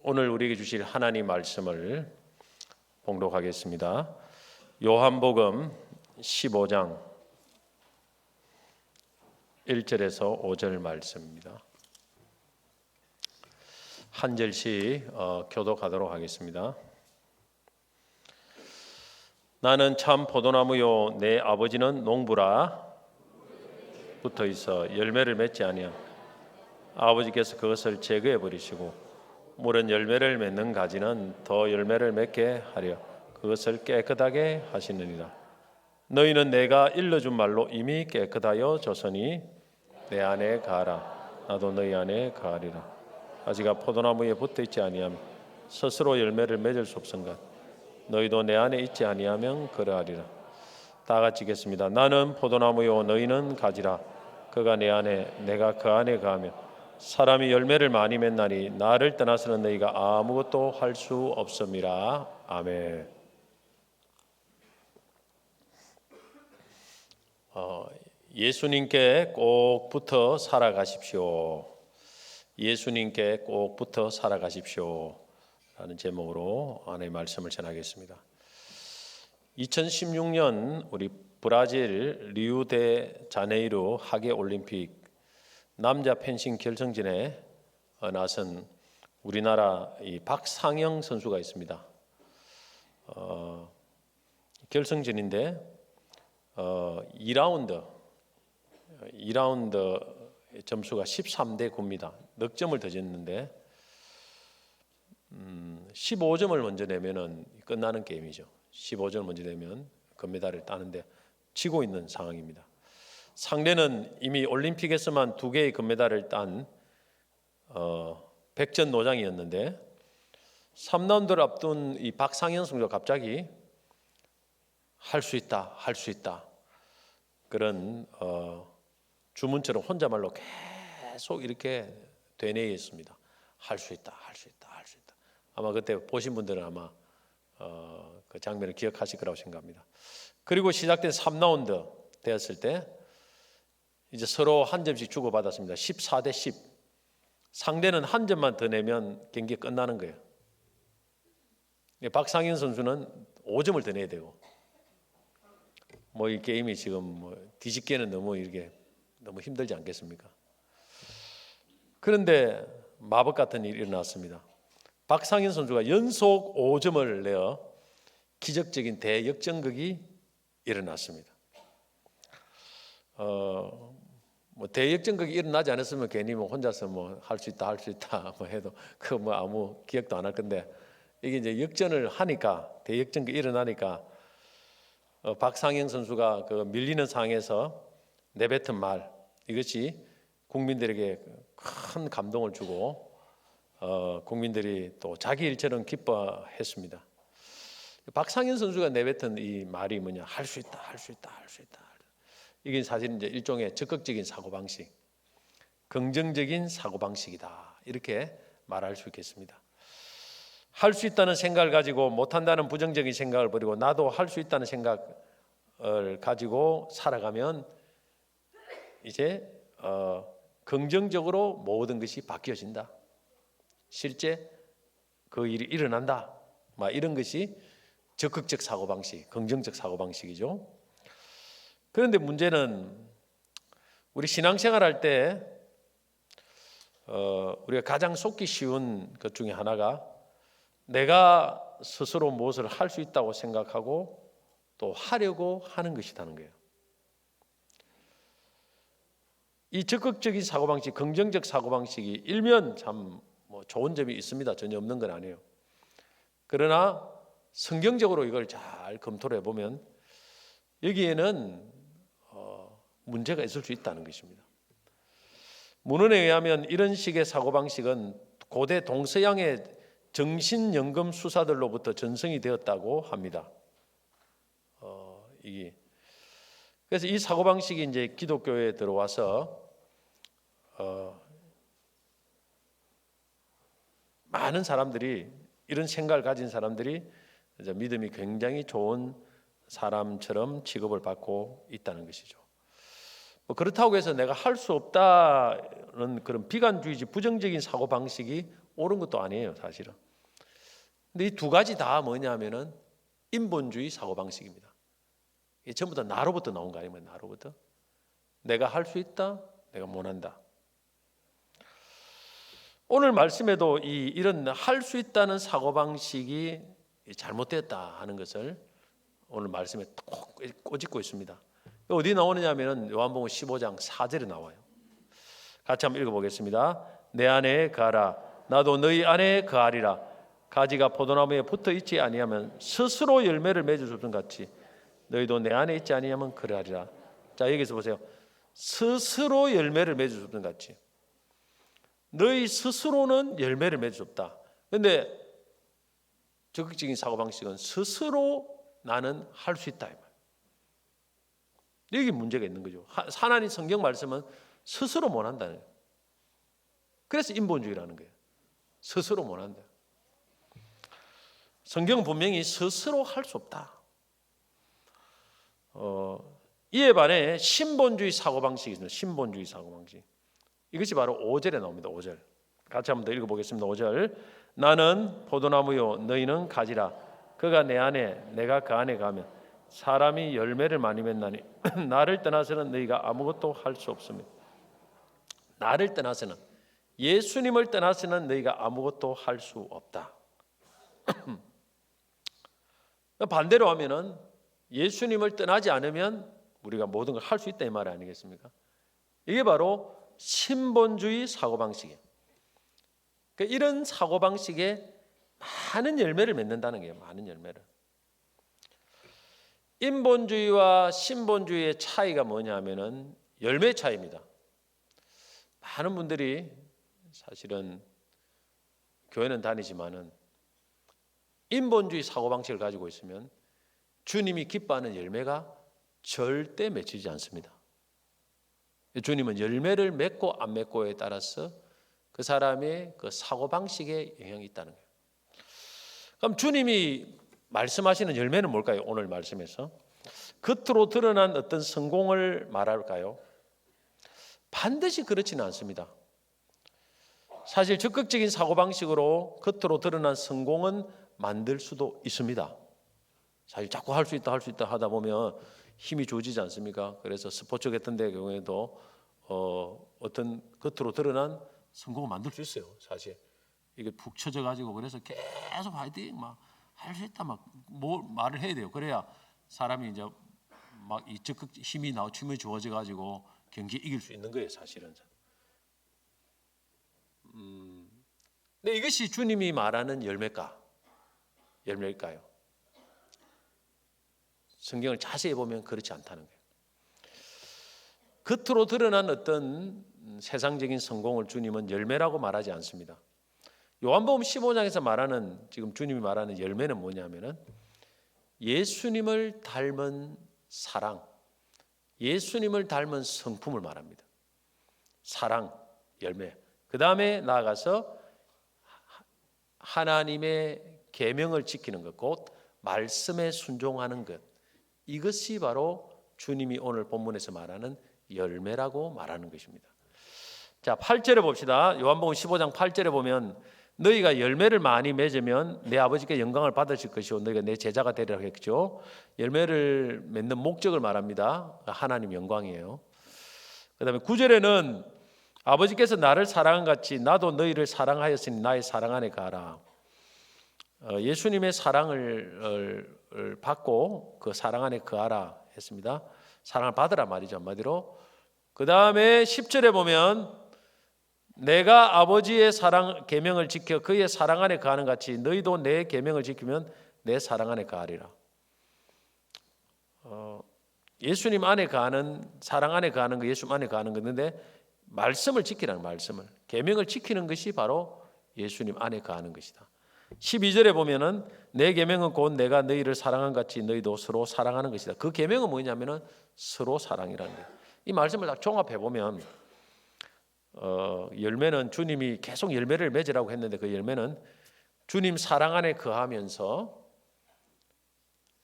오늘 우리에게 주실 하나님 말씀을 봉독하겠습니다. 요한복음 15장 1절에서 5절 말씀입니다. 한 절씩 교독하도록 하겠습니다. 나는 참 포도나무요 내 아버지는 농부라 붙어 있어 열매를 맺지 아니함. 아버지께서 그것을 제거해 버리시고 물은 열매를 맺는 가지는 더 열매를 맺게 하려 그것을 깨끗하게 하시느니라. 너희는 내가 일러준 말로 이미 깨끗하여 졌으니 내 안에 가라. 나도 너희 안에 가리라. 가지가 포도나무에 붙어 있지 아니하면 스스로 열매를 맺을 수 없은가. 너희도 내 안에 있지 아니하면 그러하리라. 다 같이 읽겠습니다. 나는 포도나무요 너희는 가지라. 그가 내 안에 내가 그 안에 가면 사람이 열매를 많이 맺나니 나를 떠나서는 너희가 아무것도 할 수 없음이라. 아멘. 예수님께 꼭 붙어 살아가십시오. 예수님께 꼭 붙어 살아가십시오 라는 제목으로 하나님의 말씀을 전하겠습니다. 2016년 우리 브라질 리우데자네이루 하계올림픽 남자 펜싱 결승전에 나선 우리나라 이 박상영 선수가 있습니다. 결승전인데 2라운드 점수가 13대 9입니다. 넉 점을 더 졌는데 15점을 먼저 내면은 끝나는 게임이죠. 15점을 먼저 내면 금메달을 따는데 지고 있는 상황입니다. 상대는 이미 올림픽에서만 2개의 금메달을 딴 백전노장이었는데 3라운드를 앞둔 이 박상현 선수가 갑자기 할 수 있다, 할 수 있다 그런 주문처럼 혼자말로 계속 이렇게 되뇌었습니다. 할 수 있다, 할 수 있다, 할 수 있다. 아마 그때 보신 분들은 아마 그 장면을 기억하실 거라고 생각합니다. 그리고 시작된 3라운드 되었을 때 이제 서로 한 점씩 주고받았습니다. 14대 10. 상대는 한 점만 더 내면 경기가 끝나는 거예요. 박상현 선수는 5점을 더 내야 되고, 뭐 이 게임이 지금 뭐 뒤집기에는 너무 힘들지 않겠습니까? 그런데 마법 같은 일이 일어났습니다. 박상현 선수가 연속 5점을 내어 기적적인 대역전극이 일어났습니다. 뭐 대역전극이 일어나지 않았으면 괜히 뭐 혼자서 뭐 할 수 있다 뭐 해도 그 뭐 아무 기억도 안 할 건데, 이게 이제 역전을 하니까 대역전극이 일어나니까 박상영 선수가 그 밀리는 상황에서 내뱉은 말, 이것이 국민들에게 큰 감동을 주고 국민들이 또 자기 일처럼 기뻐했습니다. 박상현 선수가 내뱉은 이 말이 뭐냐? 할 수 있다, 할 수 있다, 할 수 있다. 이게 사실 이제 일종의 적극적인 사고방식, 긍정적인 사고방식이다, 이렇게 말할 수 있겠습니다. 할 수 있다는 생각을 가지고 못한다는 부정적인 생각을 버리고 나도 할 수 있다는 생각을 가지고 살아가면 이제 긍정적으로 모든 것이 바뀌어진다. 실제 그 일이 일어난다. 막 이런 것이 적극적 사고방식, 긍정적 사고방식이죠. 그런데 문제는 우리 신앙생활 할 때 우리가 가장 속기 쉬운 것 중에 하나가 내가 스스로 무엇을 할 수 있다고 생각하고 또 하려고 하는 것이라는 거예요. 이 적극적인 사고방식, 긍정적 사고방식이 일면 참 뭐 좋은 점이 있습니다. 전혀 없는 건 아니에요. 그러나 성경적으로 이걸 잘 검토를 해보면 여기에는 문제가 있을 수 있다는 것입니다. 문헌에 의하면 이런 식의 사고방식은 고대 동서양의 정신연금 수사들로부터 전승이 되었다고 합니다. 그래서 이 사고방식이 이제 기독교에 들어와서 많은 사람들이, 이런 생각을 가진 사람들이 이제 믿음이 굉장히 좋은 사람처럼 취급을 받고 있다는 것이죠. 뭐 그렇다고 해서 내가 할 수 없다는 그런 비관주의적 부정적인 사고방식이 옳은 것도 아니에요, 사실은. 근데 이 두 가지 다 뭐냐면은 인본주의 사고방식입니다. 이게 전부 다 나로부터 나온 거 아니면 나로부터. 내가 할 수 있다, 내가 못한다. 오늘 말씀에도 이런 할 수 있다는 사고방식이 잘못되었다 하는 것을 오늘 말씀에 꼭 꼬집고 있습니다. 어디 나오느냐 하면 요한복음 15장 4절에 나와요. 같이 한번 읽어보겠습니다. 내 안에 거하라 나도 너희 안에 거하리라. 가지가 포도나무에 붙어 있지 아니하면 스스로 열매를 맺을 수 없는 같이 너희도 내 안에 있지 아니하면 그러하리라. 자, 여기서 보세요. 스스로 열매를 맺을 수 없는 같이 너희 스스로는 열매를 맺을 수 없다. 그런데 적극적인 사고방식은 스스로 나는 할 수 있다. 여기 문제가 있는 거죠. 하나님 성경 말씀은 스스로 못한다는 거예요. 그래서 인본주의라는 거예요. 스스로 못한다. 성경은 분명히 스스로 할 수 없다. 이에 반해 신본주의 사고방식이 있습니다. 신본주의 사고방식. 이것이 바로 5절에 나옵니다. 5절. 같이 한번 더 읽어보겠습니다. 5절. 나는 포도나무요 너희는 가지라. 그가 내 안에 내가 그 안에 가면 사람이 열매를 많이 맺나니 나를 떠나서는 너희가 아무것도 할 수 없습니다. 나를 떠나서는 예수님을 떠나서는 너희가 아무것도 할 수 없다. 반대로 하면은 예수님을 떠나지 않으면 우리가 모든 걸 할 수 있다 이 말 아니겠습니까? 이게 바로 신본주의 사고방식이에요. 그러니까 이런 사고방식에 많은 열매를 맺는다는 거예요. 많은 열매를. 인본주의와 신본주의의 차이가 뭐냐 하면은 열매 차이입니다. 많은 분들이 사실은 교회는 다니지만은 인본주의 사고방식을 가지고 있으면 주님이 기뻐하는 열매가 절대 맺히지 않습니다. 주님은 열매를 맺고 안 맺고에 따라서 그 사람의 그 사고방식에 영향이 있다는 거예요. 그럼 주님이 말씀하시는 열매는 뭘까요? 오늘 말씀에서 겉으로 드러난 어떤 성공을 말할까요? 반드시 그렇지는 않습니다. 사실 적극적인 사고방식으로 겉으로 드러난 성공은 만들 수도 있습니다. 사실 자꾸 할 수 있다 하다 보면 힘이 좋아지지 않습니까? 그래서 스포츠 같은 데 경우에도 어떤 겉으로 드러난 성공을 만들 수 있어요. 사실 이게 푹 쳐져 가지고 그래서 계속 화이팅 막 할 수 있다 막 뭐 말을 해야 돼요. 그래야 사람이 이제 막 이 적극 힘이 춤이 좋아져 가지고 경기에 이길 수 있는 거예요. 사실은. 근데 이것이 주님이 말하는 열매일까요? 성경을 자세히 보면 그렇지 않다는 거예요. 겉으로 드러난 어떤 세상적인 성공을 주님은 열매라고 말하지 않습니다. 요한복음 15장에서 말하는 지금 주님이 말하는 열매는 뭐냐면은 예수님을 닮은 사랑, 예수님을 닮은 성품을 말합니다. 사랑, 열매. 그 다음에 나아가서 하나님의 계명을 지키는 것, 곧 말씀에 순종하는 것. 이것이 바로 주님이 오늘 본문에서 말하는 열매라고 말하는 것입니다. 자, 8절에 봅시다. 요한복음 15장 8절에 보면 너희가 열매를 많이 맺으면 내 아버지께 영광을 받으실 것이요 너희가 내 제자가 되리라 했죠. 열매를 맺는 목적을 말합니다. 하나님 영광이에요. 그다음에 9절에는 아버지께서 나를 사랑한 같이 나도 너희를 사랑하였으니 나의 사랑 안에 가라. 예수님의 사랑을 받고 그 사랑 안에 거하라 했습니다. 사랑을 받으라 말이죠, 한마디로. 그 다음에 10절에 보면 내가 아버지의 사랑 계명을 지켜 그의 사랑 안에 거하는 같이 너희도 내 계명을 지키면 내 사랑 안에 거하리라. 예수님 안에 거하는 사랑 안에 거하는 거, 예수님 안에 거하는 건데 말씀을 지키라는 말씀을 계명을 지키는 것이 바로 예수님 안에 거하는 것이다. 12절에 보면은 내 계명은 곧 내가 너희를 사랑한 같이 너희도 서로 사랑하는 것이다. 그 계명은 뭐냐면은 서로 사랑이라는 거예요. 이 말씀을 딱 종합해 보면 열매는 주님이 계속 열매를 맺으라고 했는데 그 열매는 주님 사랑 안에 거하면서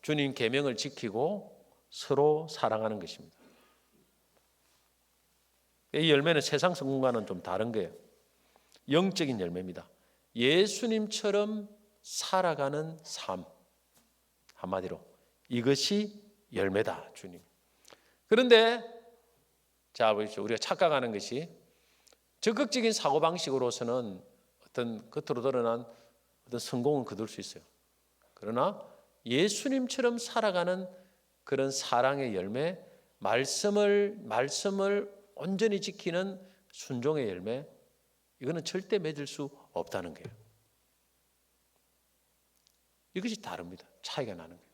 주님 계명을 지키고 서로 사랑하는 것입니다. 이 열매는 세상 성공과는 좀 다른 거예요. 영적인 열매입니다. 예수님처럼 살아가는 삶. 한마디로 이것이 열매다, 주님. 그런데 자 보십시오. 우리가 착각하는 것이 적극적인 사고방식으로서는 어떤 겉으로 드러난 어떤 성공은 거둘 수 있어요. 그러나 예수님처럼 살아가는 그런 사랑의 열매, 말씀을 온전히 지키는 순종의 열매, 이거는 절대 맺을 수 없다는 거예요. 이것이 다릅니다. 차이가 나는 거예요.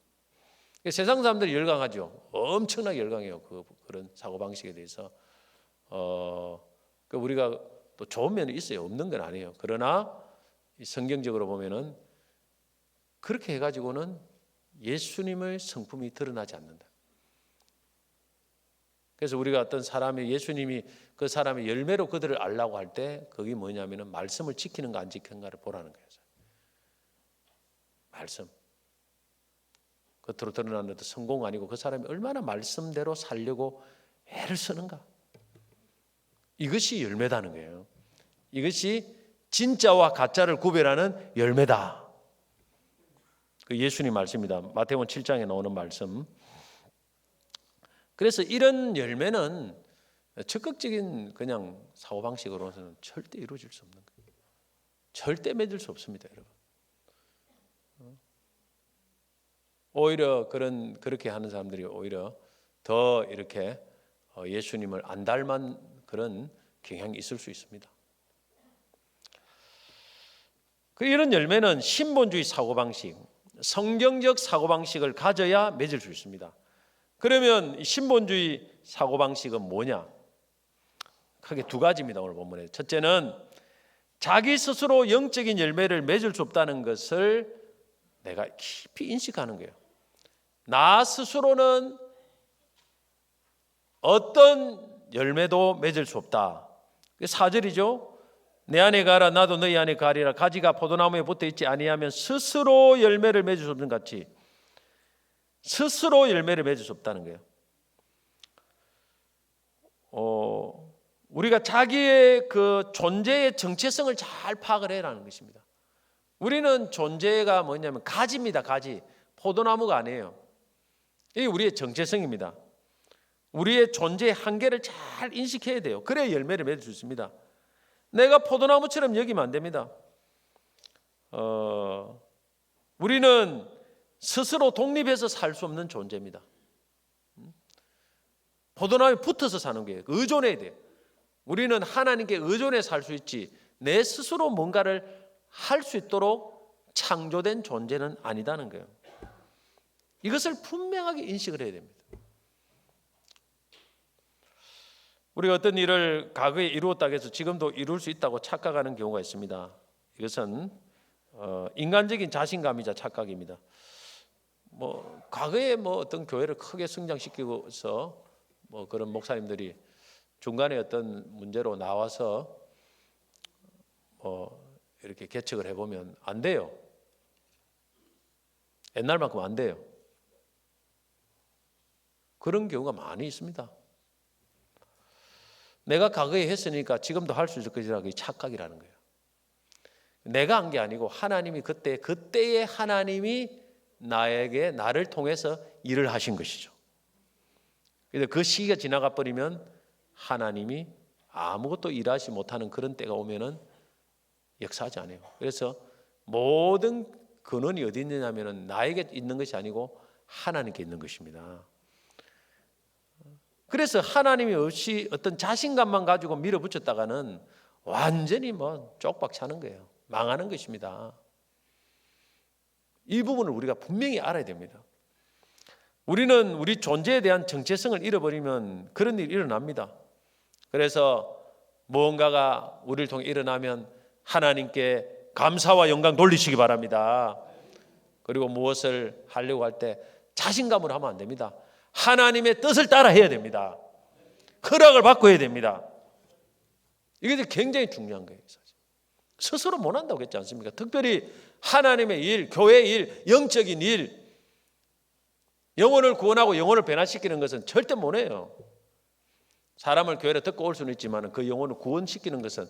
세상 사람들이 열광하죠. 엄청나게 열광해요. 그런 사고방식에 대해서. 우리가 또 좋은 면이 있어요. 없는 건 아니에요. 그러나 성경적으로 보면은 그렇게 해가지고는 예수님의 성품이 드러나지 않는다. 그래서 우리가 어떤 사람이 예수님이 그 사람의 열매로 그들을 알라고 할 때 그게 뭐냐면은 말씀을 지키는가 안 지키는가를 보라는 거예요. 말씀. 겉으로 드러나는 어떤 성공 아니고 그 사람이 얼마나 말씀대로 살려고 애를 쓰는가. 이것이 열매다는 거예요. 이것이 진짜와 가짜를 구별하는 열매다. 그 예수님 말씀입니다. 마태복음 7장에 나오는 말씀. 그래서 이런 열매는 적극적인 그냥 사고방식으로는 절대 이루어질 수 없는 거예요. 절대 맺을 수 없습니다, 여러분. 오히려 그렇게 하는 사람들이 오히려 더 이렇게 예수님을 안 닮은 그런 경향이 있을 수 있습니다. 이런 열매는 신본주의 사고방식, 성경적 사고방식을 가져야 맺을 수 있습니다. 그러면 신본주의 사고방식은 뭐냐? 크게 두 가지입니다. 오늘 본문에. 첫째는 자기 스스로 영적인 열매를 맺을 수 없다는 것을 내가 깊이 인식하는 거예요. 나 스스로는 어떤 열매도 맺을 수 없다. 4절이죠. 내 안에 가라 나도 너희 안에 가리라. 가지가 포도나무에 붙어 있지 아니하면 스스로 열매를 맺을 수 없는 같이 스스로 열매를 맺을 수 없다는 거예요. 우리가 자기의 그 존재의 정체성을 잘 파악을 해라는 것입니다. 우리는 존재가 뭐냐면 가지입니다. 가지. 포도나무가 아니에요. 이게 우리의 정체성입니다. 우리의 존재의 한계를 잘 인식해야 돼요. 그래야 열매를 맺을 수 있습니다. 내가 포도나무처럼 여기면 안 됩니다. 우리는 스스로 독립해서 살 수 없는 존재입니다. 포도나무에 붙어서 사는 거예요. 의존해야 돼요. 우리는 하나님께 의존해 살 수 있지 내 스스로 뭔가를 할 수 있도록 창조된 존재는 아니다는 거예요. 이것을 분명하게 인식을 해야 됩니다. 우리가 어떤 일을 과거에 이루었다고 해서 지금도 이룰 수 있다고 착각하는 경우가 있습니다. 이것은 인간적인 자신감이자 착각입니다. 과거에 어떤 교회를 크게 성장시키고서 그런 목사님들이 중간에 어떤 문제로 나와서 이렇게 개척을 해보면 안 돼요. 옛날만큼 안 돼요. 그런 경우가 많이 있습니다. 내가 과거에 했으니까 지금도 할 수 있을 것이라는 게 착각이라는 거예요. 내가 한 게 아니고 하나님이 그때의 하나님이 나를 통해서 일을 하신 것이죠. 그런데 그 시기가 지나가 버리면 하나님이 아무것도 일하지 못하는 그런 때가 오면은 역사하지 않아요. 그래서 모든 근원이 어디 있느냐면은 나에게 있는 것이 아니고 하나님께 있는 것입니다. 그래서 하나님이 없이 어떤 자신감만 가지고 밀어붙였다가는 완전히 쪽박 차는 거예요. 망하는 것입니다. 이 부분을 우리가 분명히 알아야 됩니다. 우리는 우리 존재에 대한 정체성을 잃어버리면 그런 일이 일어납니다. 그래서 무언가가 우리를 통해 일어나면 하나님께 감사와 영광 돌리시기 바랍니다. 그리고 무엇을 하려고 할 때 자신감으로 하면 안 됩니다. 하나님의 뜻을 따라 해야 됩니다. 허락을 받고 해야 됩니다. 이게 굉장히 중요한 거예요. 스스로 못 한다고 했지 않습니까? 특별히 하나님의 일, 교회의 일, 영적인 일, 영혼을 구원하고 영혼을 변화시키는 것은 절대 못 해요. 사람을 교회로 듣고 올 수는 있지만 그 영혼을 구원시키는 것은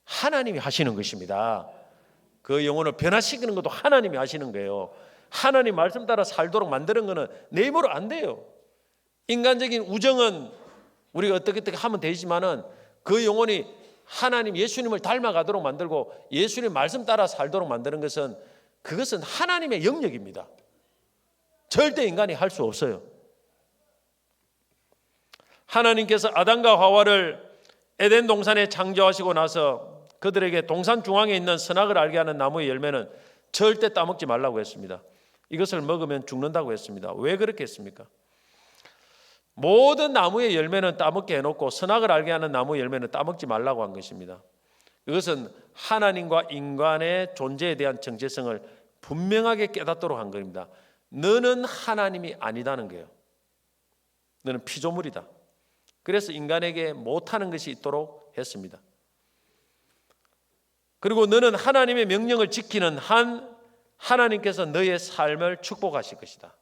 하나님이 하시는 것입니다. 그 영혼을 변화시키는 것도 하나님이 하시는 거예요. 하나님 말씀 따라 살도록 만드는 것은 내 힘으로 안 돼요. 인간적인 우정은 우리가 어떻게 하면 되지만은 그 영혼이 하나님 예수님을 닮아가도록 만들고 예수님 말씀 따라 살도록 만드는 것은 그것은 하나님의 영역입니다. 절대 인간이 할 수 없어요. 하나님께서 아담과 하와를 에덴 동산에 창조하시고 나서 그들에게 동산 중앙에 있는 선악을 알게 하는 나무의 열매는 절대 따먹지 말라고 했습니다. 이것을 먹으면 죽는다고 했습니다. 왜 그렇게 했습니까? 모든 나무의 열매는 따먹게 해놓고 선악을 알게 하는 나무의 열매는 따먹지 말라고 한 것입니다. 이것은 하나님과 인간의 존재에 대한 정체성을 분명하게 깨닫도록 한 겁니다. 너는 하나님이 아니다는 거예요. 너는 피조물이다. 그래서 인간에게 못하는 것이 있도록 했습니다. 그리고 너는 하나님의 명령을 지키는 한 하나님께서 너의 삶을 축복하실 것이다.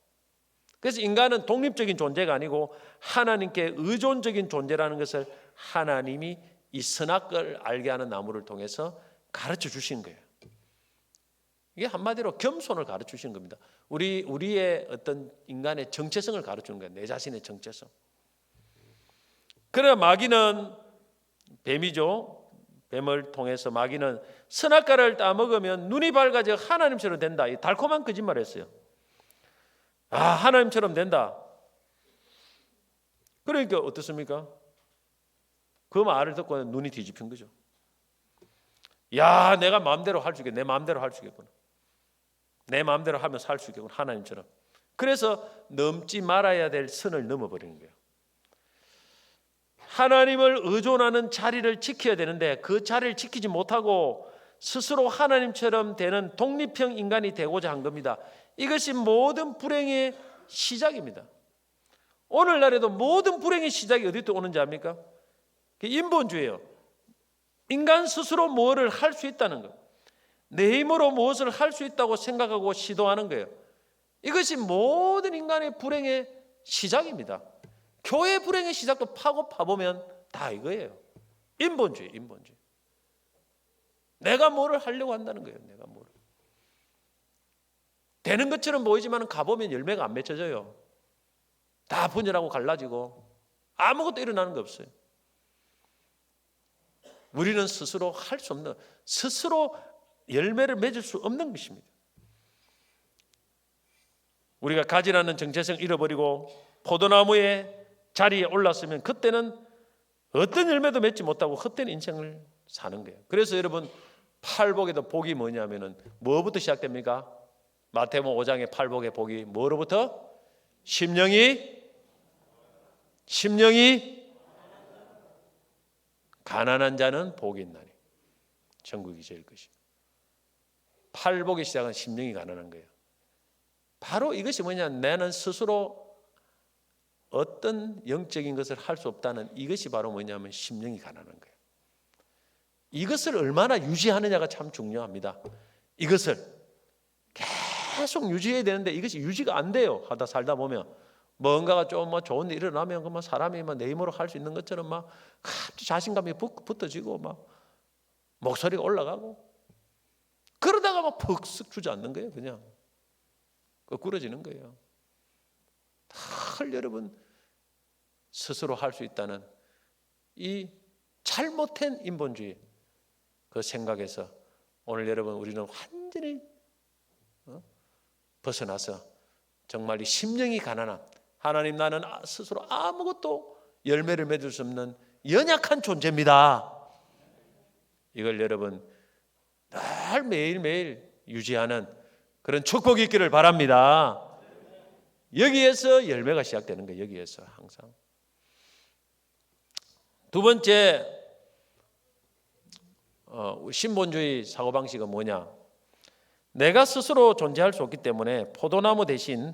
그래서 인간은 독립적인 존재가 아니고 하나님께 의존적인 존재라는 것을 하나님이 이 선악을 알게 하는 나무를 통해서 가르쳐 주신 거예요. 이게 한마디로 겸손을 가르쳐 주신 겁니다. 우리의 어떤 인간의 정체성을 가르쳐 주는 거예요. 내 자신의 정체성. 그러나 마귀는 뱀이죠. 뱀을 통해서 마귀는 선악과를 따먹으면 눈이 밝아져 하나님처럼 된다. 이 달콤한 거짓말을 했어요. 하나님처럼 된다. 그러니까 어떻습니까? 그 말을 듣고 눈이 뒤집힌 거죠. 야, 내가 마음대로 할 수 있겠구나. 내 마음대로 할 수 있겠구나. 내 마음대로 하면 살 수 있겠구나. 하나님처럼. 그래서 넘지 말아야 될 선을 넘어버리는 거예요. 하나님을 의존하는 자리를 지켜야 되는데 그 자리를 지키지 못하고 스스로 하나님처럼 되는 독립형 인간이 되고자 한 겁니다. 이것이 모든 불행의 시작입니다. 오늘날에도 모든 불행의 시작이 어디부터 오는지 압니까? 인본주의예요. 인간 스스로 뭐를 할 수 있다는 것. 내 힘으로 무엇을 할 수 있다고 생각하고 시도하는 거예요. 이것이 모든 인간의 불행의 시작입니다. 교회 불행의 시작도 파보면 다 이거예요. 인본주의. 내가 뭐를 하려고 한다는 거예요. 내가 뭐를. 되는 것처럼 보이지만 가보면 열매가 안 맺혀져요. 다 분열하고 갈라지고 아무것도 일어나는 게 없어요. 우리는 스스로 할 수 없는, 스스로 열매를 맺을 수 없는 것입니다. 우리가 가지라는 정체성 잃어버리고 포도나무의 자리에 올랐으면 그때는 어떤 열매도 맺지 못하고 헛된 인생을 사는 거예요. 그래서 여러분 팔복에도 복이 뭐냐면은 뭐부터 시작됩니까? 마태복음 5장의 팔복의 복이 뭐로부터? 심령이 가난한 자는 복이 있나니 천국이 제일 것이고. 팔복의 시작은 심령이 가난한 거예요. 바로 이것이 뭐냐? 나는 스스로 어떤 영적인 것을 할 수 없다는 이것이 바로 뭐냐면 심령이 가난한 거예요. 이것을 얼마나 유지하느냐가 참 중요합니다. 이것을 계속 유지해야 되는데 이것이 유지가 안 돼요. 하다 살다 보면 뭔가가 좀 좋은 일 일어나면 그만 사람이 내 힘으로 할 수 있는 것처럼 막 갑자기 자신감이 붙어지고 막 목소리가 올라가고 그러다가 막 퍽쓱 주저앉는 거예요. 그냥 거꾸러지는 거예요. 다 여러분 스스로 할 수 있다는 이 잘못된 인본주의 그 생각에서 오늘 여러분 우리는 완전히 벗어나서 정말 이 심령이 가난한 하나님 나는 스스로 아무것도 열매를 맺을 수 없는 연약한 존재입니다. 이걸 여러분 늘 매일매일 유지하는 그런 축복이 있기를 바랍니다. 여기에서 열매가 시작되는 거예요. 여기에서 항상. 두 번째 신본주의 사고방식은 뭐냐? 내가 스스로 존재할 수 없기 때문에 포도나무 대신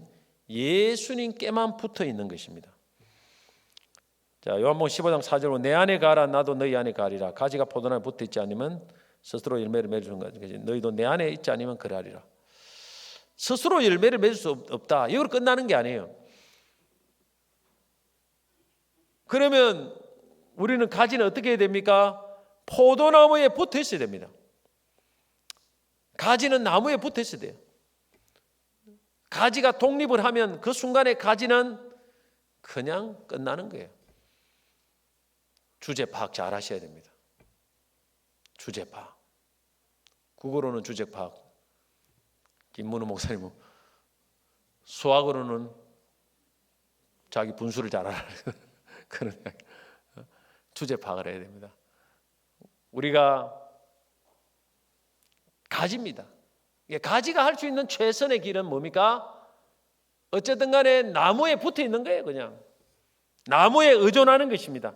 예수님께만 붙어 있는 것입니다. 자, 요한복음 15장 4절로 내 안에 가라 나도 너희 안에 가리라. 가지가 포도나무에 붙어 있지 않으면 스스로 열매를 맺을 수 없는 거지. 너희도 내 안에 있지 않으면 그러하리라. 스스로 열매를 맺을 수 없다. 이걸 끝나는 게 아니에요. 그러면 우리는 가지는 어떻게 해야 됩니까? 포도나무에 붙어 있어야 됩니다. 가지는 나무에 붙어 있어야 돼요. 가지가 독립을 하면 그 순간에 가지는 그냥 끝나는 거예요. 주제 파악 잘 하셔야 됩니다. 주제 파악. 국어로는 주제 파악. 김문우 목사님은 수학으로는 자기 분수를 잘 알아요. 그런 이야기. 주제 파악을 해야 됩니다. 우리가 가지입니다. 가지가 할 수 있는 최선의 길은 뭡니까? 어쨌든 간에 나무에 붙어 있는 거예요. 그냥 나무에 의존하는 것입니다.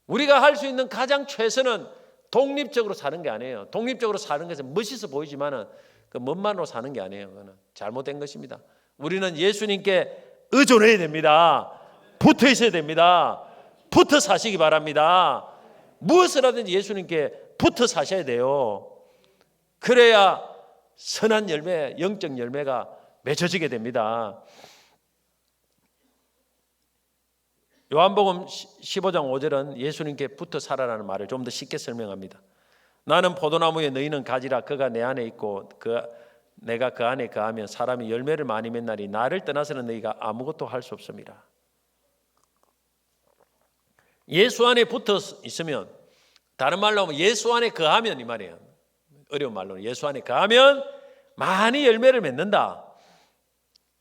우리가 할 수 있는 가장 최선은 독립적으로 사는 게 아니에요. 독립적으로 사는 것은 멋있어 보이지만은 그 멋만으로 사는 게 아니에요. 그거는 잘못된 것입니다. 우리는 예수님께 의존해야 됩니다. 붙어 있어야 됩니다. 붙어 사시기 바랍니다. 무엇을 하든지 예수님께 붙어 사셔야 돼요. 그래야 선한 열매, 영적 열매가 맺어지게 됩니다. 요한복음 15장 5절은 예수님께 붙어 살아라는 말을 좀 더 쉽게 설명합니다. 나는 포도나무에 너희는 가지라. 그가 내 안에 있고 내가 그 안에 거하면 사람이 열매를 많이 맺나니 나를 떠나서는 너희가 아무것도 할 수 없습니다. 예수 안에 붙어 있으면, 다른 말로 하면 예수 안에 거하면 이 말이에요. 어려운 말로는 예수 안에 거하면 많이 열매를 맺는다.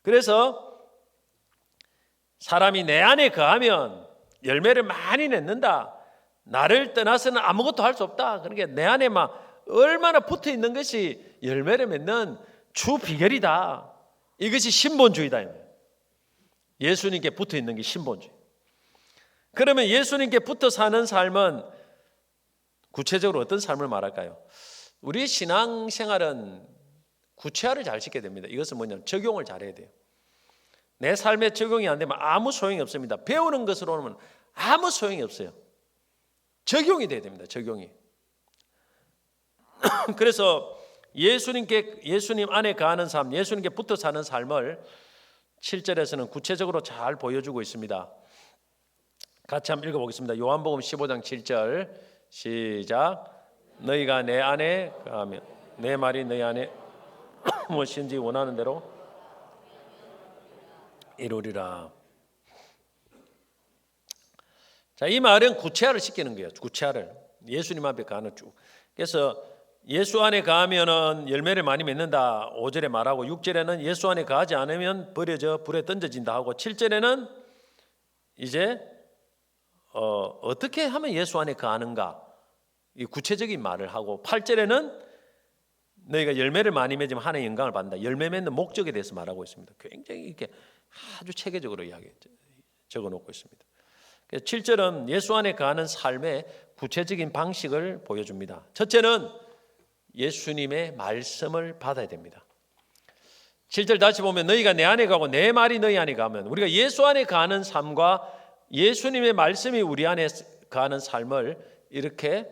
그래서 사람이 내 안에 거하면 열매를 많이 맺는다. 나를 떠나서는 아무것도 할 수 없다. 그러니까 내 안에 막 얼마나 붙어 있는 것이 열매를 맺는 주 비결이다. 이것이 신본주의다. 예수님께 붙어 있는 게 신본주의. 그러면 예수님께 붙어 사는 삶은 구체적으로 어떤 삶을 말할까요? 우리 신앙생활은 구체화를 잘 시켜야 됩니다. 이것은 뭐냐면 적용을 잘해야 돼요. 내 삶에 적용이 안 되면 아무 소용이 없습니다. 배우는 것으로는 아무 소용이 없어요. 적용이 돼야 됩니다. 적용이. 그래서 예수님 안에 거하는 삶, 예수님께 붙어 사는 삶을 7절에서는 구체적으로 잘 보여주고 있습니다. 같이 한번 읽어보겠습니다. 요한복음 15장 7절 시작. 너희가 내 안에 거하면 내 말이 너희 안에 무엇인지 원하는 대로 이루리라. 자, 이 말은 구체화를 시키는 거예요. 구체화를. 예수님 앞에 가는 쭉. 그래서 예수 안에 거하면은 열매를 많이 맺는다. 5절에 말하고 6절에는 예수 안에 거하지 않으면 버려져 불에 던져진다 하고 7절에는 이제 어떻게 하면 예수 안에 거하는가? 이 구체적인 말을 하고 8절에는 너희가 열매를 많이 맺으면 하나님의 영광을 받는다. 열매 맺는 목적에 대해서 말하고 있습니다. 굉장히 이렇게 아주 체계적으로 적어놓고 있습니다. 7절은 예수 안에 거하는 삶의 구체적인 방식을 보여줍니다. 첫째는 예수님의 말씀을 받아야 됩니다. 7절 다시 보면 너희가 내 안에 가고 내 말이 너희 안에 가면, 우리가 예수 안에 거하는 삶과 예수님의 말씀이 우리 안에 거하는 삶을 이렇게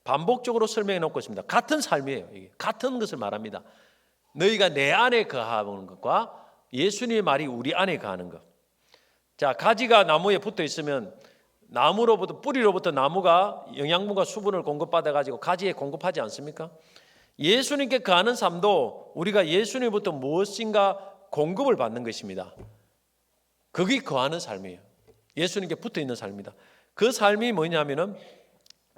반복적으로 설명해 놓고 있습니다. 같은 삶이에요. 이게 같은 것을 말합니다. 너희가 내 안에 거하는 것과 예수님의 말이 우리 안에 거하는 것. 자, 가지가 나무에 붙어 있으면 나무로부터, 뿌리로부터 나무가 영양분과 수분을 공급받아 가지고 가지에 공급하지 않습니까? 예수님께 거하는 삶도 우리가 예수님부터 무엇인가 공급을 받는 것입니다. 거기 거하는 삶이에요. 예수님께 붙어 있는 삶입니다. 그 삶이 뭐냐면은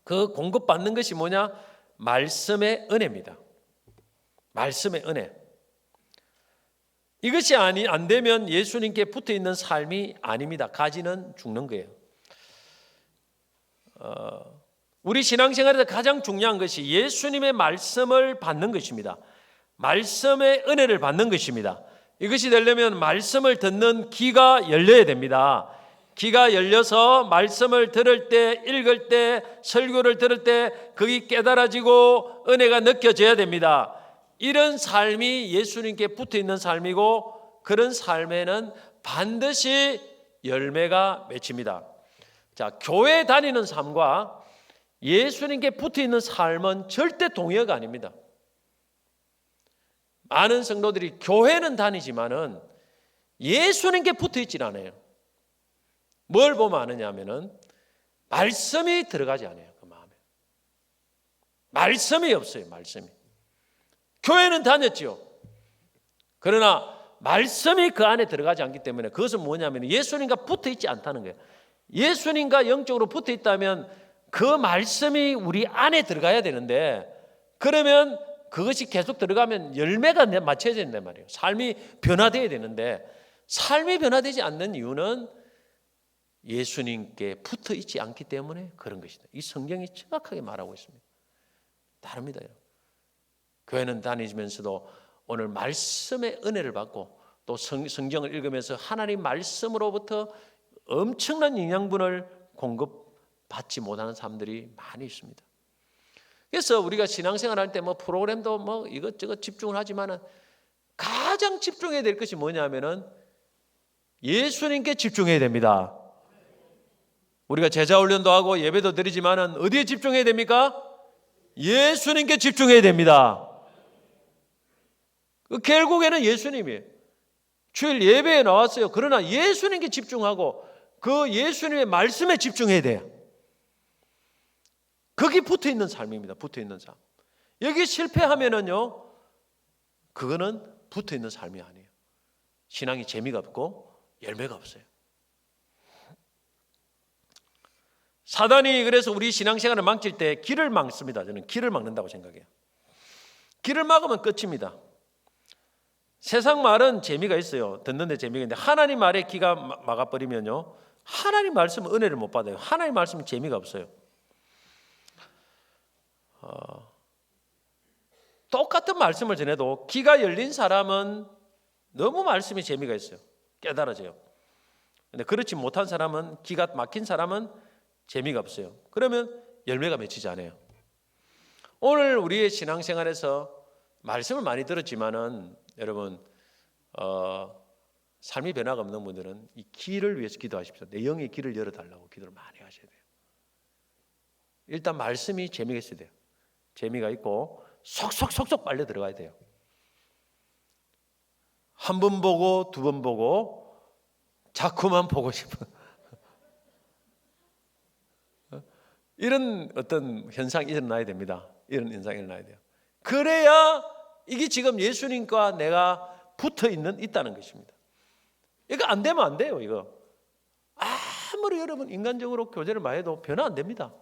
그 공급받는 것이 뭐냐? 말씀의 은혜입니다. 말씀의 은혜. 이것이 안 되면 예수님께 붙어 있는 삶이 아닙니다. 가지는 죽는 거예요. 우리 신앙생활에서 가장 중요한 것이 예수님의 말씀을 받는 것입니다. 말씀의 은혜를 받는 것입니다. 이것이 되려면 말씀을 듣는 귀가 열려야 됩니다. 귀가 열려서 말씀을 들을 때, 읽을 때, 설교를 들을 때 그게 깨달아지고 은혜가 느껴져야 됩니다. 이런 삶이 예수님께 붙어 있는 삶이고, 그런 삶에는 반드시 열매가 맺힙니다. 자, 교회 다니는 삶과 예수님께 붙어 있는 삶은 절대 동의어가 아닙니다. 많은 성도들이 교회는 다니지만은 예수님께 붙어 있질 않아요. 뭘 보면 아느냐 하면은 말씀이 들어가지 않아요. 그 마음에. 말씀이 없어요. 말씀이. 교회는 다녔지요. 그러나 말씀이 그 안에 들어가지 않기 때문에 그것은 뭐냐면 예수님과 붙어 있지 않다는 거예요. 예수님과 영적으로 붙어 있다면 그 말씀이 우리 안에 들어가야 되는데, 그러면 그것이 계속 들어가면 열매가 맞춰져야 된단 말이에요. 삶이 변화되어야 되는데, 삶이 변화되지 않는 이유는 예수님께 붙어 있지 않기 때문에 그런 것이다. 이 성경이 정확하게 말하고 있습니다. 다릅니다. 교회는 다니면서도 오늘 말씀의 은혜를 받고 또 성경을 읽으면서 하나님 말씀으로부터 엄청난 영양분을 공급받지 못하는 사람들이 많이 있습니다. 그래서 우리가 신앙생활 할 때 뭐 프로그램도 뭐 이것저것 집중을 하지만은 가장 집중해야 될 것이 뭐냐면은 예수님께 집중해야 됩니다. 우리가 제자 훈련도 하고 예배도 드리지만은 어디에 집중해야 됩니까? 예수님께 집중해야 됩니다. 결국에는 예수님이에요. 주일 예배에 나왔어요. 그러나 예수님께 집중하고 그 예수님의 말씀에 집중해야 돼요. 거기 붙어 있는 삶입니다. 붙어 있는 삶. 여기 실패하면은요, 그거는 붙어 있는 삶이 아니에요. 신앙이 재미가 없고 열매가 없어요. 사단이 그래서 우리 신앙생활을 망칠 때 길을 막습니다. 저는 길을 막는다고 생각해요. 길을 막으면 끝입니다. 세상 말은 재미가 있어요. 듣는데 재미가 있는데 하나님 말에 귀가 막아버리면요, 하나님 말씀은 은혜를 못 받아요. 하나님 말씀은 재미가 없어요. 똑같은 말씀을 전해도 귀가 열린 사람은 너무 말씀이 재미가 있어요. 깨달아져요. 근데 그렇지 못한 사람은, 귀가 막힌 사람은 재미가 없어요. 그러면 열매가 맺히지 않아요. 오늘 우리의 신앙생활에서 말씀을 많이 들었지만은 여러분, 삶이 변화가 없는 분들은 이 길을 위해서 기도하십시오. 내 영의 길을 열어달라고 기도를 많이 하셔야 돼요. 일단 말씀이 재미가 있어야 돼요. 재미가 있고 속속속속 빨려 들어가야 돼요. 한 번 보고 두 번 보고 자꾸만 보고 싶은 이런 어떤 현상이 일어나야 됩니다. 이런 현상이 일어나야 돼요. 그래야 이게 지금 예수님과 내가 붙어 있다는 것입니다. 이거 안 되면 안 돼요. 이거 아무리 여러분 인간적으로 교제를 많이 해도 변화 안 됩니다.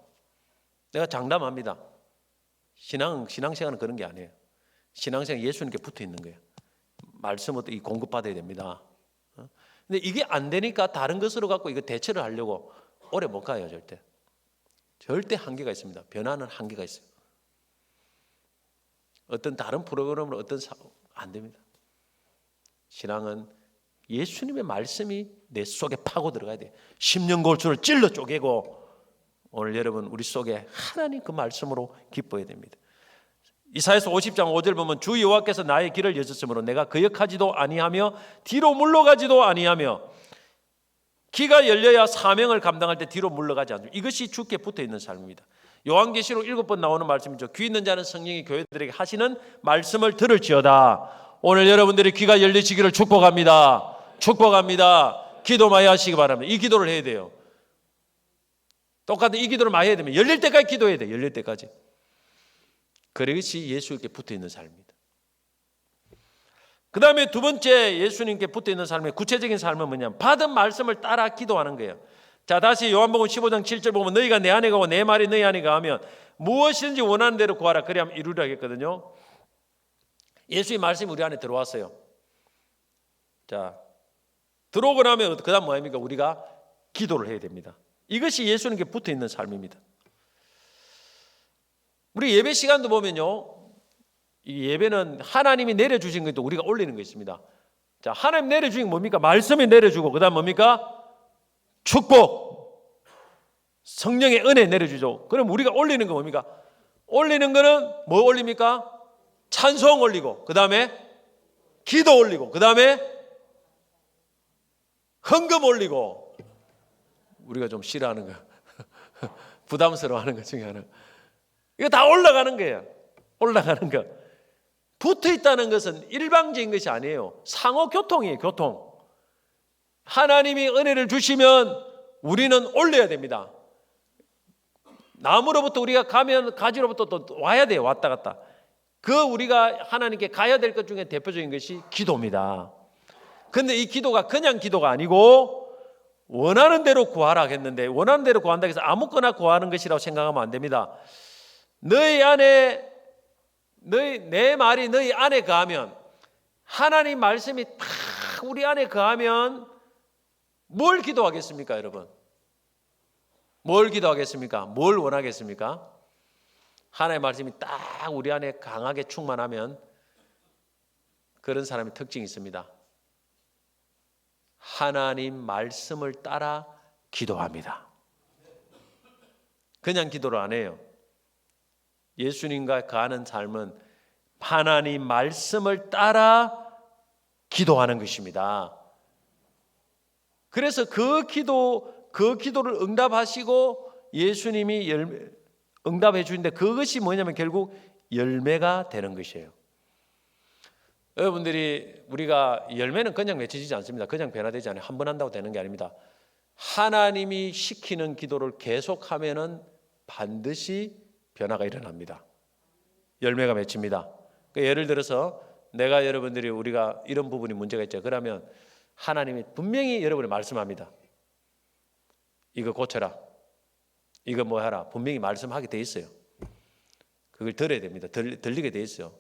내가 장담합니다. 신앙생활은 그런 게 아니에요. 신앙생활은 예수님께 붙어 있는 거예요. 말씀부터 이 공급받아야 됩니다. 근데 이게 안 되니까 다른 것으로 갖고 이거 대처를 하려고 오래 못 가요. 절대 한계가 있습니다. 변화는 한계가 있어요. 어떤 다른 프로그램으로 안 됩니다. 신앙은 예수님의 말씀이 내 속에 파고 들어가야 돼요. 십년골수를 찔러 쪼개고 오늘 여러분 우리 속에 하나님 그 말씀으로 기뻐야 됩니다. 이사야서 50장 5절 보면 주 여호와께서 나의 길을 여셨으므로 내가 거역하지도 아니하며 뒤로 물러가지도 아니하며, 귀가 열려야 사명을 감당할 때 뒤로 물러가지 않죠. 이것이 주께 붙어 있는 삶입니다. 요한계시록 7번 나오는 말씀이죠. 귀 있는 자는 성령이 교회들에게 하시는 말씀을 들을지어다. 오늘 여러분들이 귀가 열리시기를 축복합니다. 축복합니다. 기도 많이 하시기 바랍니다. 이 기도를 해야 돼요. 똑같은 이 기도를 많이 해야 됩니다. 열릴 때까지 기도해야 돼요. 열릴 때까지. 그것이 예수님께 붙어 있는 삶입니다. 그 다음에 두 번째 예수님께 붙어 있는 삶의 구체적인 삶은 뭐냐면 받은 말씀을 따라 기도하는 거예요. 자, 다시 요한복음 15장 7절 보면 너희가 내 안에 가고 내 말이 너희 안에 가면 무엇이든지 원하는 대로 구하라 그래야 이루리라 했거든요. 예수의 말씀이 우리 안에 들어왔어요. 자, 들어오고 나면 그 다음 뭐입니까? 우리가 기도를 해야 됩니다. 이것이 예수님께 붙어 있는 삶입니다. 우리 예배 시간도 보면요, 이 예배는 하나님이 내려주신 것도 우리가 올리는 거 있습니다. 자, 하나님 내려주신 게 뭡니까? 말씀이 내려주고 그 다음 뭡니까? 축복, 성령의 은혜 내려주죠. 그럼 우리가 올리는 거 뭡니까? 올리는 거는 뭐 올립니까? 찬송 올리고 그 다음에 기도 올리고 그 다음에 헌금 올리고, 우리가 좀 싫어하는 거 부담스러워하는 것 중에 하나, 이거 다 올라가는 거예요. 올라가는 거. 붙어 있다는 것은 일방적인 것이 아니에요. 상호 교통이에요. 교통. 하나님이 은혜를 주시면 우리는 올려야 됩니다. 나무로부터 우리가 가면 가지로부터 또 와야 돼요. 왔다 갔다. 그 우리가 하나님께 가야 될 것 중에 대표적인 것이 기도입니다. 그런데 이 기도가 그냥 기도가 아니고 원하는 대로 구하라 했는데, 원하는 대로 구한다고 해서 아무거나 구하는 것이라고 생각하면 안 됩니다. 내 말이 너희 안에 거하면, 하나님 말씀이 딱 우리 안에 거하면 뭘 기도하겠습니까, 여러분? 뭘 기도하겠습니까? 뭘 원하겠습니까? 하나님의 말씀이 딱 우리 안에 강하게 충만하면 그런 사람의 특징이 있습니다. 하나님 말씀을 따라 기도합니다. 그냥 기도를 안 해요. 예수님과 거하는 삶은 하나님 말씀을 따라 기도하는 것입니다. 그래서 그 기도를 응답하시고 예수님이 응답해 주는데, 그것이 뭐냐면 결국 열매가 되는 것이에요. 여러분들이, 우리가 열매는 그냥 맺혀지지 않습니다. 그냥 변화되지 않아요. 한 번 한다고 되는 게 아닙니다. 하나님이 시키는 기도를 계속하면은 반드시 변화가 일어납니다. 열매가 맺힙니다. 예를 들어서 내가 여러분들이, 우리가 이런 부분이 문제가 있죠. 그러면 하나님이 분명히 여러분이 말씀합니다. 이거 고쳐라, 이거 뭐 하라, 분명히 말씀하게 돼 있어요. 그걸 들어야 됩니다. 들리게 돼 있어요.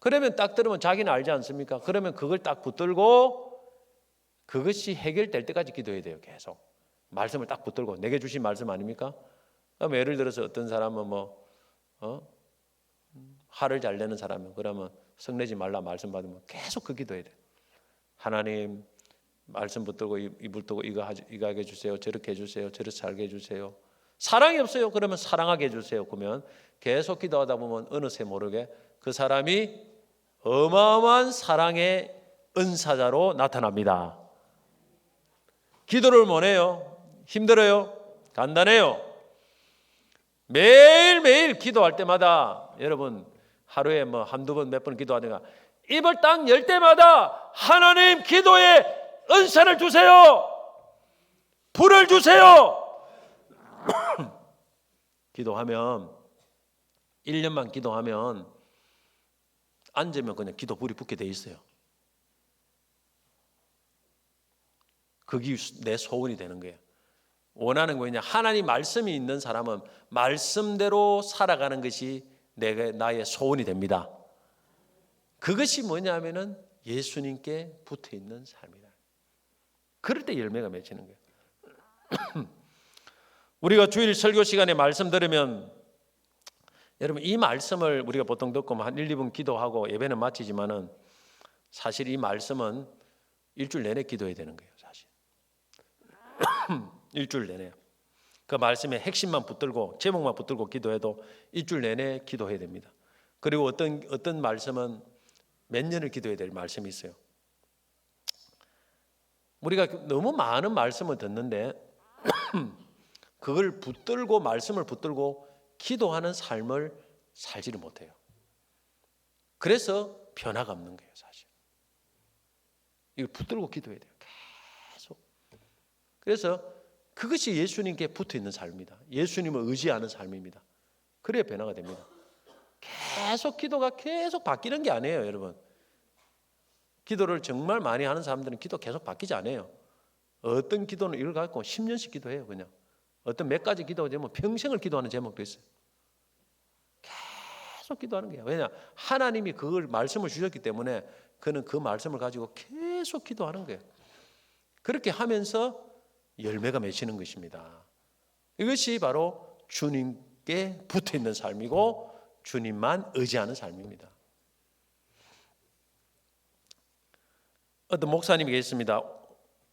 그러면 딱 들으면 자기는 알지 않습니까? 그러면 그걸 딱 붙들고 그것이 해결될 때까지 기도해야 돼요. 계속 말씀을 딱 붙들고, 내게 주신 말씀 아닙니까? 그럼 예를 들어서 어떤 사람은 화를 잘 내는 사람은, 그러면 성내지 말라 말씀 받으면 계속 그 기도해야 돼요. 하나님 말씀 붙들고 이 붙들고 이거 하게 해주세요. 저렇게 해주세요. 저렇게 살게 해주세요. 사랑이 없어요. 그러면 사랑하게 해주세요. 그러면 계속 기도하다 보면 어느새 모르게 그 사람이 어마어마한 사랑의 은사자로 나타납니다. 기도를 못해요? 힘들어요? 간단해요. 매일매일 기도할 때마다, 여러분 하루에 한두 번 몇 번 기도하다가 입을 딱 열 때마다 하나님 기도에 은사를 주세요. 불을 주세요. 기도하면 1년만 기도하면 앉으면 그냥 기도 불이 붙게 돼 있어요. 그게 내 소원이 되는 거예요. 원하는 거냐? 하나님 말씀이 있는 사람은 말씀대로 살아가는 것이 나의 소원이 됩니다. 그것이 뭐냐면은 예수님께 붙어 있는 삶이다. 그럴 때 열매가 맺히는 거예요. 우리가 주일 설교 시간에 말씀 들으면, 여러분 이 말씀을 우리가 보통 듣고 한 1, 2분 기도하고 예배는 마치지만은 사실 이 말씀은 일주일 내내 기도해야 되는 거예요. 사실 일주일 내내 그 말씀의 핵심만 붙들고 제목만 붙들고 기도해도 일주일 내내 기도해야 됩니다. 그리고 어떤 말씀은 몇 년을 기도해야 될 말씀이 있어요. 우리가 너무 많은 말씀을 듣는데 그걸 붙들고, 말씀을 붙들고 기도하는 삶을 살지를 못해요. 그래서 변화가 없는 거예요. 사실 이걸 붙들고 기도해야 돼요. 계속. 그래서 그것이 예수님께 붙어있는 삶입니다. 예수님을 의지하는 삶입니다. 그래야 변화가 됩니다. 계속 기도가 계속 바뀌는 게 아니에요. 여러분, 기도를 정말 많이 하는 사람들은 기도 계속 바뀌지 않아요. 어떤 기도는 이걸 갖고 10년씩 기도해요. 그냥 어떤 몇 가지 기도가 되면 평생을 기도하는 제목도 있어요. 계속 기도하는 거예요. 왜냐? 하나님이 그걸 말씀을 주셨기 때문에 그는 그 말씀을 가지고 계속 기도하는 거예요. 그렇게 하면서 열매가 맺히는 것입니다. 이것이 바로 주님께 붙어있는 삶이고 주님만 의지하는 삶입니다. 어떤 목사님이 계십니다.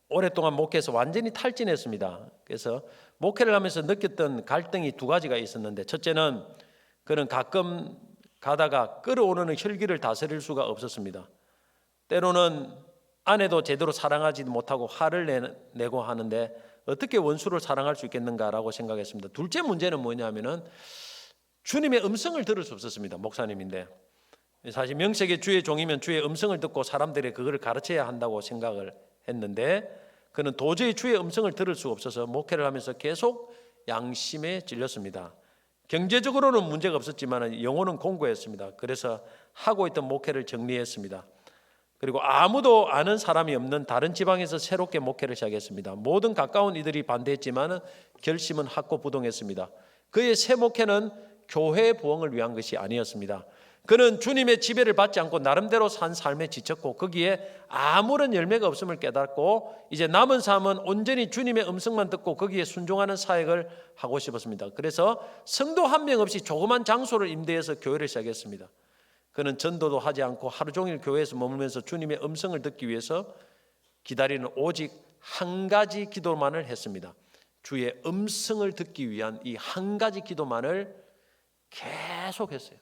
오랫동안 목회해서 완전히 탈진했습니다. 그래서 목회를 하면서 느꼈던 갈등이 두 가지가 있었는데, 첫째는 그는 가끔 가다가 끓어오르는 혈기를 다스릴 수가 없었습니다. 때로는 아내도 제대로 사랑하지도 못하고 화를 내고 하는데 어떻게 원수를 사랑할 수 있겠는가라고 생각했습니다. 둘째 문제는 뭐냐면은 주님의 음성을 들을 수 없었습니다. 목사님인데 사실 명색의 주의 종이면 주의 음성을 듣고 사람들이 그거를 가르쳐야 한다고 생각을 했는데, 그는 도저히 주의 음성을 들을 수 없어서 목회를 하면서 계속 양심에 찔렸습니다. 경제적으로는 문제가 없었지만 영혼은 공고했습니다. 그래서 하고 있던 목회를 정리했습니다. 그리고 아무도 아는 사람이 없는 다른 지방에서 새롭게 목회를 시작했습니다. 모든 가까운 이들이 반대했지만 결심은 확고부동했습니다. 그의 새 목회는 교회 부흥을 위한 것이 아니었습니다. 그는 주님의 지배를 받지 않고 나름대로 산 삶에 지쳤고 거기에 아무런 열매가 없음을 깨닫고 이제 남은 삶은 온전히 주님의 음성만 듣고 거기에 순종하는 사역을 하고 싶었습니다. 그래서 성도 한 명 없이 조그만 장소를 임대해서 교회를 시작했습니다. 그는 전도도 하지 않고 하루 종일 교회에서 머물면서 주님의 음성을 듣기 위해서 기다리는 오직 한 가지 기도만을 했습니다. 주의 음성을 듣기 위한 이 한 가지 기도만을 계속했어요.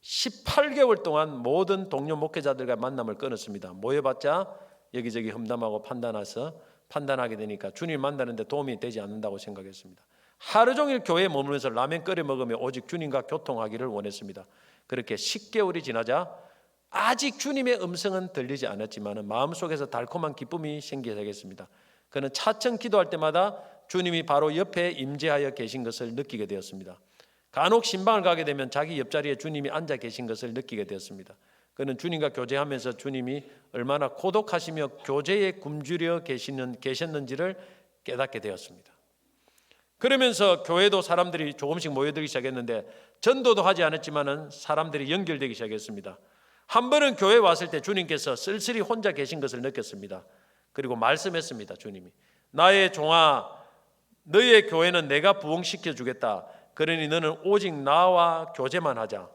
18개월 동안 모든 동료 목회자들과 만남을 끊었습니다. 모여봤자 여기저기 험담하고 판단하게 되니까 주님 만나는데 도움이 되지 않는다고 생각했습니다. 하루 종일 교회에 머물면서 라면 끓여 먹으며 오직 주님과 교통하기를 원했습니다. 그렇게 10개월이 지나자 아직 주님의 음성은 들리지 않았지만 마음속에서 달콤한 기쁨이 생기기 시작했습니다. 그는 차츰 기도할 때마다 주님이 바로 옆에 임재하여 계신 것을 느끼게 되었습니다. 간혹 신방을 가게 되면 자기 옆자리에 주님이 앉아 계신 것을 느끼게 되었습니다. 그는 주님과 교제하면서 주님이 얼마나 고독하시며 교제에 굶주려 계셨는지를 깨닫게 되었습니다. 그러면서 교회도 사람들이 조금씩 모여들기 시작했는데 전도도 하지 않았지만 사람들이 연결되기 시작했습니다. 한 번은 교회에 왔을 때 주님께서 쓸쓸히 혼자 계신 것을 느꼈습니다. 그리고 말씀했습니다. 주님이 나의 종아 너의 교회는 내가 부흥시켜 주겠다. 그러니 너는 오직 나와 교제만 하자.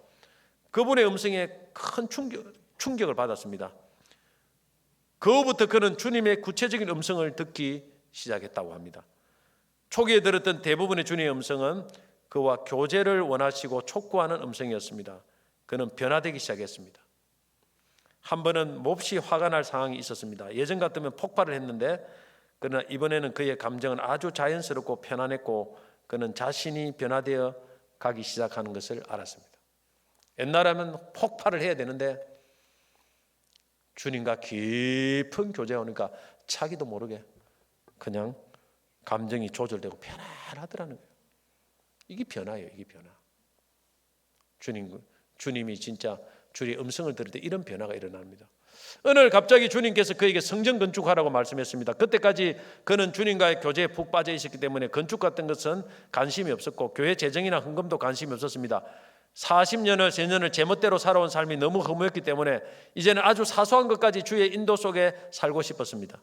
그분의 음성에 큰 충격을 받았습니다. 그 후부터 그는 주님의 구체적인 음성을 듣기 시작했다고 합니다. 초기에 들었던 대부분의 주님의 음성은 그와 교제를 원하시고 촉구하는 음성이었습니다. 그는 변화되기 시작했습니다. 한 번은 몹시 화가 날 상황이 있었습니다. 예전 같으면 폭발을 했는데 그러나 이번에는 그의 감정은 아주 자연스럽고 편안했고 그는 자신이 변화되어 가기 시작하는 것을 알았습니다. 옛날에는 폭발을 해야 되는데 주님과 깊은 교제가 오니까 자기도 모르게 그냥 감정이 조절되고 편안하더라는 거예요. 이게 변화예요. 이게 변화. 주님이 진짜 주의 음성을 들을 때 이런 변화가 일어납니다. 어느 날 갑자기 주님께서 그에게 성전 건축하라고 말씀했습니다. 그때까지 그는 주님과의 교제에 푹 빠져 있었기 때문에 건축 같은 것은 관심이 없었고 교회 재정이나 헌금도 관심이 없었습니다. 40년을 세년을 제멋대로 살아온 삶이 너무 허무했기 때문에 이제는 아주 사소한 것까지 주의 인도 속에 살고 싶었습니다.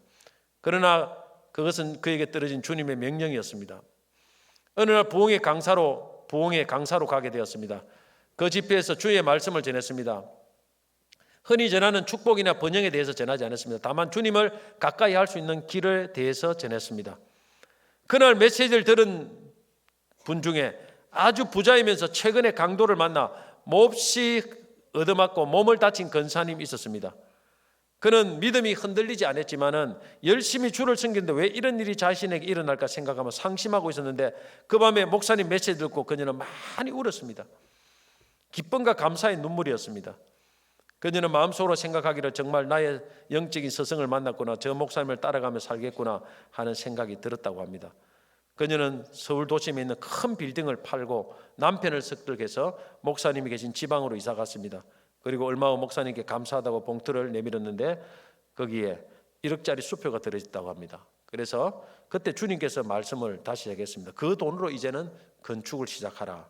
그러나 그것은 그에게 떨어진 주님의 명령이었습니다. 어느 날 부흥의 강사로 가게 되었습니다. 그 집회에서 주의 말씀을 전했습니다. 흔히 전하는 축복이나 번영에 대해서 전하지 않았습니다. 다만 주님을 가까이 할 수 있는 길에 대해서 전했습니다. 그날 메시지를 들은 분 중에 아주 부자이면서 최근에 강도를 만나 몹시 얻어맞고 몸을 다친 권사님이 있었습니다. 그는 믿음이 흔들리지 않았지만은 열심히 주를 섬기는데 왜 이런 일이 자신에게 일어날까 생각하며 상심하고 있었는데 그 밤에 목사님 메시지 듣고 그녀는 많이 울었습니다. 기쁨과 감사의 눈물이었습니다. 그녀는 마음속으로 생각하기를 정말 나의 영적인 스승을 만났구나, 저 목사님을 따라가며 살겠구나 하는 생각이 들었다고 합니다. 그녀는 서울 도심에 있는 큰 빌딩을 팔고 남편을 설득해서 목사님이 계신 지방으로 이사 갔습니다. 그리고 얼마 후 목사님께 감사하다고 봉투를 내밀었는데 거기에 1억짜리 수표가 들어있다고 합니다. 그래서 그때 주님께서 말씀을 다시 시작했습니다. 그 돈으로 이제는 건축을 시작하라.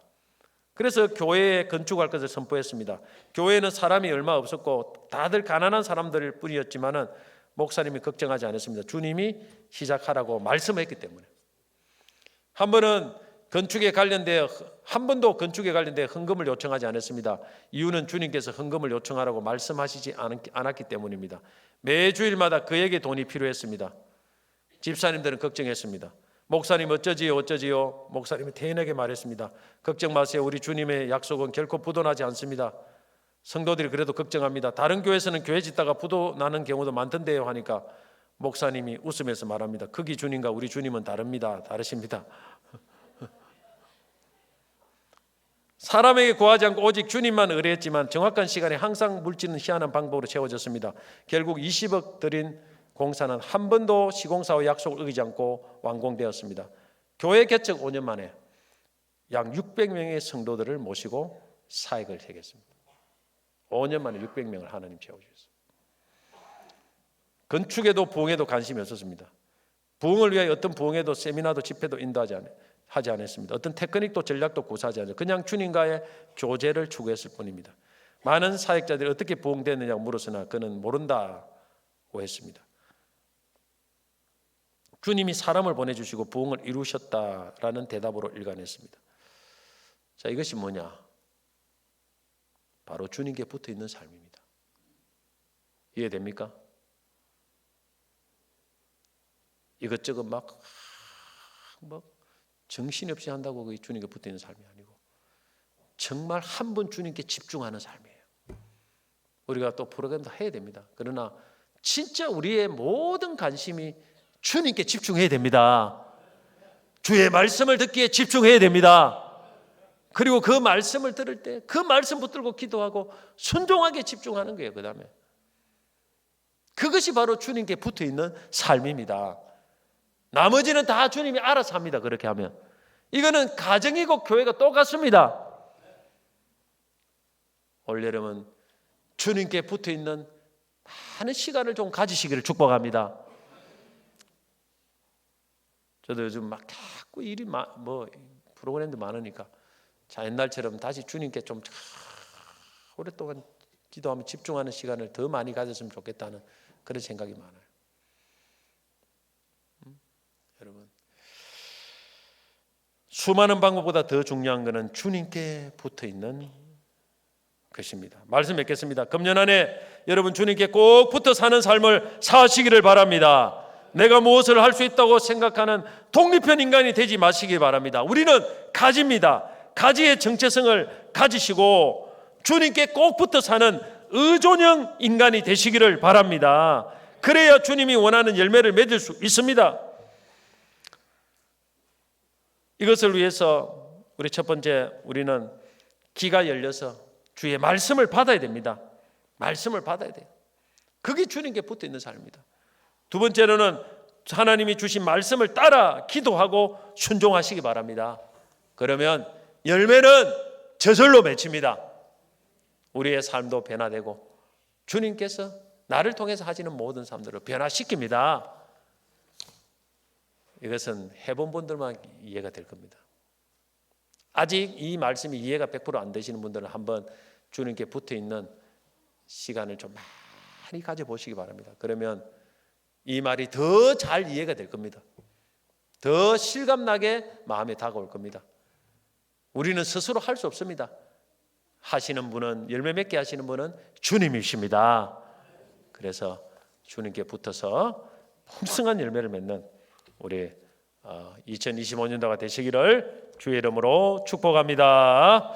그래서 교회에 건축할 것을 선포했습니다. 교회에는 사람이 얼마 없었고 다들 가난한 사람들 뿐이었지만은 목사님이 걱정하지 않았습니다. 주님이 시작하라고 말씀했기 때문에. 한 번도 건축에 관련되어 헌금을 요청하지 않았습니다. 이유는 주님께서 헌금을 요청하라고 말씀하시지 않았기 때문입니다. 매주일마다 그에게 돈이 필요했습니다. 집사님들은 걱정했습니다. 목사님 어쩌지요? 목사님이 태인에게 말했습니다. 걱정 마세요. 우리 주님의 약속은 결코 부도나지 않습니다. 성도들이 그래도 걱정합니다. 다른 교회에서는 교회 짓다가 부도나는 경우도 많던데요 하니까 목사님이 웃으면서 말합니다. 거기 주님과 우리 주님은 다르십니다. 사람에게 구하지 않고 오직 주님만 의뢰했지만 정확한 시간에 항상 물질은 희한한 방법으로 채워졌습니다. 결국 20억 들인 공사는 한 번도 시공사와 약속을 어기지 않고 완공되었습니다. 교회 개척 5년 만에 약 600명의 성도들을 모시고 사역을 하겠습니다. 5년 만에 600명을 하나님 채워주셨어요. 건축에도 부흥에도 관심이 없었습니다. 부흥을 위하여 어떤 부흥에도 세미나도 집회도 하지 않았습니다. 어떤 테크닉도 전략도 구사하지 않았습니다. 그냥 주님과의 교제를 추구했을 뿐입니다. 많은 사역자들이 어떻게 부흥되느냐고 물었으나 그는 모른다고 했습니다. 주님이 사람을 보내주시고 부흥을 이루셨다라는 대답으로 일관했습니다. 자, 이것이 뭐냐? 바로 주님께 붙어 있는 삶입니다. 이해됩니까? 이것저것 막 정신없이 한다고 그게 주님께 붙어 있는 삶이 아니고 정말 한 번 주님께 집중하는 삶이에요. 우리가 또 프로그램도 해야 됩니다. 그러나 진짜 우리의 모든 관심이 주님께 집중해야 됩니다. 주의 말씀을 듣기에 집중해야 됩니다. 그리고 그 말씀을 들을 때 그 말씀 붙들고 기도하고 순종하게 집중하는 거예요. 그 다음에 그것이 바로 주님께 붙어있는 삶입니다. 나머지는 다 주님이 알아서 합니다. 그렇게 하면 이거는 가정이고 교회가 똑같습니다. 올여름은 주님께 붙어있는 많은 시간을 좀 가지시기를 축복합니다. 저도 요즘 막 자꾸 일이 프로그램도 많으니까 자, 옛날처럼 다시 주님께 좀 오랫동안 기도하며 집중하는 시간을 더 많이 가졌으면 좋겠다는 그런 생각이 많아요. 여러분, 수많은 방법보다 더 중요한 것은 주님께 붙어있는 것입니다. 말씀 맺겠습니다. 금년 안에 여러분 주님께 꼭 붙어 사는 삶을 사시기를 바랍니다. 내가 무엇을 할 수 있다고 생각하는 독립형 인간이 되지 마시기 바랍니다. 우리는 가지입니다. 가지의 정체성을 가지시고 주님께 꼭 붙어 사는 의존형 인간이 되시기를 바랍니다. 그래야 주님이 원하는 열매를 맺을 수 있습니다. 이것을 위해서 우리 첫 번째 우리는 귀가 열려서 주의 말씀을 받아야 됩니다. 말씀을 받아야 돼요. 그게 주님께 붙어 있는 삶입니다. 두 번째로는 하나님이 주신 말씀을 따라 기도하고 순종하시기 바랍니다. 그러면 열매는 저절로 맺힙니다. 우리의 삶도 변화되고 주님께서 나를 통해서 하시는 모든 삶들을 변화시킵니다. 이것은 해본 분들만 이해가 될 겁니다. 아직 이 말씀이 이해가 100% 안 되시는 분들은 한번 주님께 붙어있는 시간을 좀 많이 가져보시기 바랍니다. 그러면 이 말이 더 잘 이해가 될 겁니다. 더 실감나게 마음에 다가올 겁니다. 우리는 스스로 할 수 없습니다. 하시는 분은, 열매 맺게 하시는 분은 주님이십니다. 그래서 주님께 붙어서 풍성한 열매를 맺는 우리 2025년도가 되시기를 주의 이름으로 축복합니다.